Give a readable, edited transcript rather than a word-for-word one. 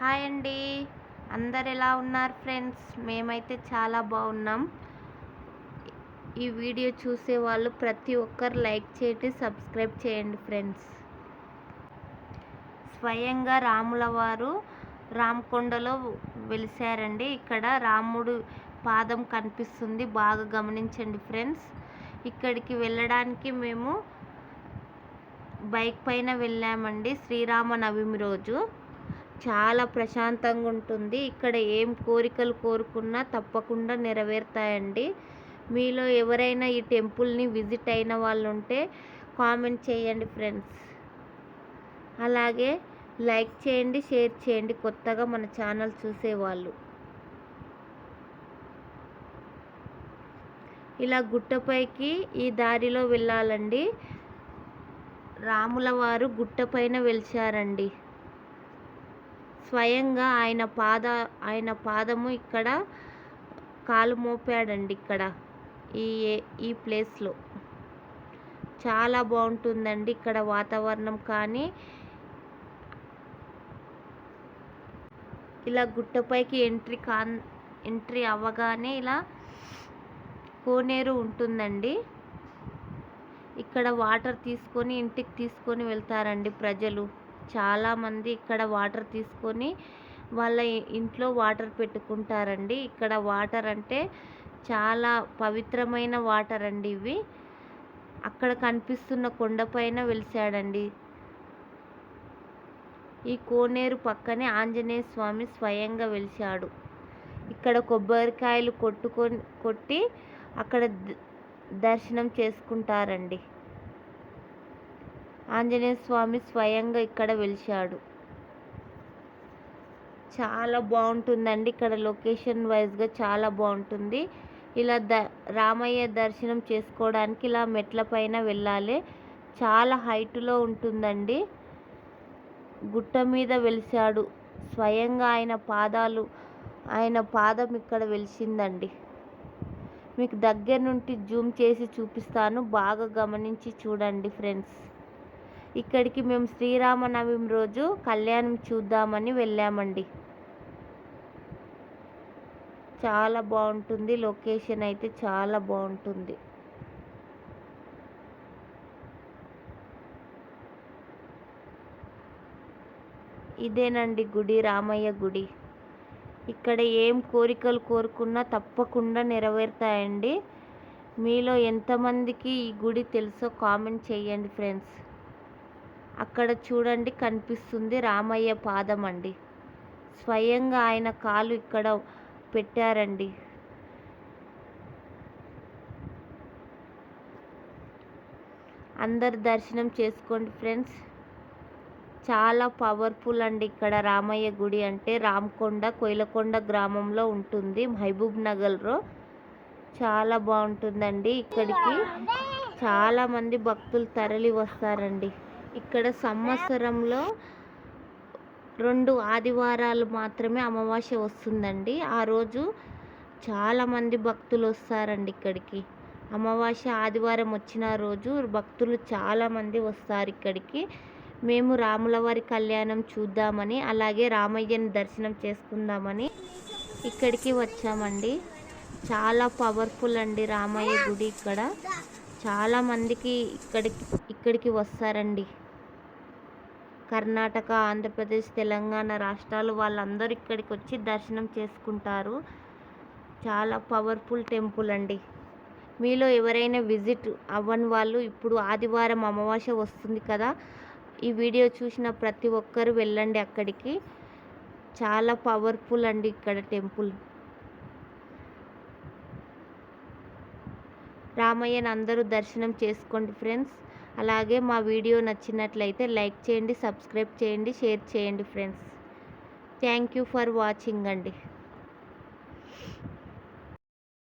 Hi అండి. అందరు ఎలా ఉన్నారు ఫ్రెండ్స్? మేమైతే చాలా బాగున్నాం. ఈ వీడియో చూసే వాళ్ళు ప్రతి ఒక్కరు లైక్ చేయండి, సబ్స్క్రైబ్ చేయండి ఫ్రెండ్స్. స్వయంగా రాముల వారు రామకొండలో వెలిశారండి. ఇక్కడ రాముడు పాదం కనిపిస్తుంది, బాగా గమనించండి ఫ్రెండ్స్. ఇక్కడికి వెళ్ళడానికి మేము బైక్ పైన వెళ్ళామండి. శ్రీరామనవమి రోజు చాలా ప్రశాంతంగా ఉంటుంది. ఇక్కడ ఏం కోరికలు కోరుకున్నా తప్పకుండా నెరవేరుతాయండి. మీలో ఎవరైనా ఈ టెంపుల్ని విజిట్ అయిన వాళ్ళు ఉంటే కామెంట్ చేయండి ఫ్రెండ్స్. అలాగే లైక్ చేయండి, షేర్ చేయండి కొత్తగా మన ఛానల్ చూసేవాళ్ళు. ఇలా గుట్టపైకి ఈ దారిలో వెళ్ళాలండి. రాముల వారు గుట్టపైన వెలిచారండి. స్వయంగా ఆయన పాదము ఇక్కడ కాలు మోపాడండి. ఇక్కడ ఈ ప్లేస్లో చాలా బాగుంటుందండి. ఇక్కడ వాతావరణం కానీ ఇలా గుట్టపైకి ఎంట్రీ అవ్వగానే ఇలా కోనేరు ఉంటుందండి. ఇక్కడ వాటర్ తీసుకొని ఇంటికి తీసుకొని వెళ్తారండి ప్రజలు. చాలామంది ఇక్కడ వాటర్ తీసుకొని వాళ్ళ ఇంట్లో వాటర్ పెట్టుకుంటారండి. ఇక్కడ వాటర్ అంటే చాలా పవిత్రమైన వాటర్ అండి ఇవి. అక్కడ కనిపిస్తున్న కొండపైన వెలిసాడండి. ఈ కోనేరు పక్కనే ఆంజనేయ స్వామి స్వయంగా వెలిశాడు. ఇక్కడ కొబ్బరికాయలు కొట్టి అక్కడ దర్శనం చేసుకుంటారండి. ఆంజనేయ స్వామి స్వయంగా ఇక్కడ వెలిశాడు. చాలా బాగుంటుందండి. ఇక్కడ లొకేషన్ వైజ్గా చాలా బాగుంటుంది. ఇలా రామయ్య దర్శనం చేసుకోవడానికి ఇలా మెట్ల పైన వెళ్ళాలి. చాలా హైట్లో ఉంటుందండి. గుట్ట మీద వెలిశాడు. స్వయంగా ఆయన పాదం ఇక్కడ వెలిసిందండి. మీకు దగ్గర నుండి జూమ్ చేసి చూపిస్తాను, బాగా గమనించి చూడండి ఫ్రెండ్స్. ఇక్కడికి మేము శ్రీరామనవమి రోజు కళ్యాణం చూద్దామని వెళ్ళామండి. చాలా బాగుంటుంది. లొకేషన్ అయితే చాలా బాగుంటుంది. ఇదేనండి గుడి, రామయ్య గుడి. ఇక్కడ ఏం కోరికలు కోరుకున్నా తప్పకుండా నెరవేరుతాయండి. మీలో ఎంతమందికి ఈ గుడి తెలుసో కామెంట్ చేయండి ఫ్రెండ్స్. అక్కడ చూడండి కనిపిస్తుంది రామయ్య పాదం అండి. స్వయంగా ఆయన కాలు ఇక్కడ పెట్టారండి. అందరు దర్శనం చేసుకోండి ఫ్రెండ్స్. చాలా పవర్ఫుల్ అండి ఇక్కడ రామయ్య గుడి అంటే. రామకొండ కోయిలకొండ గ్రామంలో ఉంటుంది, మహబూబ్ నగర్లో. చాలా బాగుంటుందండి. ఇక్కడికి చాలామంది భక్తులు తరలి వస్తారండి. ఇక్కడ సంవత్సరంలో 2 ఆదివారాలు మాత్రమే అమావాస్య వస్తుందండి. ఆ రోజు చాలామంది భక్తులు వస్తారండి ఇక్కడికి. అమావాస్య ఆదివారం వచ్చిన రోజు భక్తులు చాలామంది వస్తారు ఇక్కడికి. మేము రాములవారి కళ్యాణం చూద్దామని, అలాగే రామయ్యని దర్శనం చేసుకుందామని ఇక్కడికి వచ్చామండి. చాలా పవర్ఫుల్ అండి రామయ్య గుడి. ఇక్కడ చాలామందికి ఇక్కడికి వస్తారండి. కర్ణాటక, ఆంధ్రప్రదేశ్, తెలంగాణ రాష్ట్రాలు వాళ్ళందరూ ఇక్కడికి వచ్చి దర్శనం చేసుకుంటారు. చాలా పవర్ఫుల్ టెంపుల్ అండి. మీలో ఎవరైనా విజిట్ అవ్వని వాళ్ళు, ఇప్పుడు ఆదివారం అమావాస్య వస్తుంది కదా, ఈ వీడియో చూసిన ప్రతి ఒక్కరు వెళ్ళండి అక్కడికి. చాలా పవర్ఫుల్ అండి ఇక్కడ టెంపుల్. రామయ్యని అందరూ దర్శనం చేసుకోండి ఫ్రెండ్స్. అలాగే మా వీడియో నచ్చినట్లయితే లైక్ చేయండి, సబ్స్క్రైబ్ చేయండి, షేర్ చేయండి friends. Thank you for watching అండి.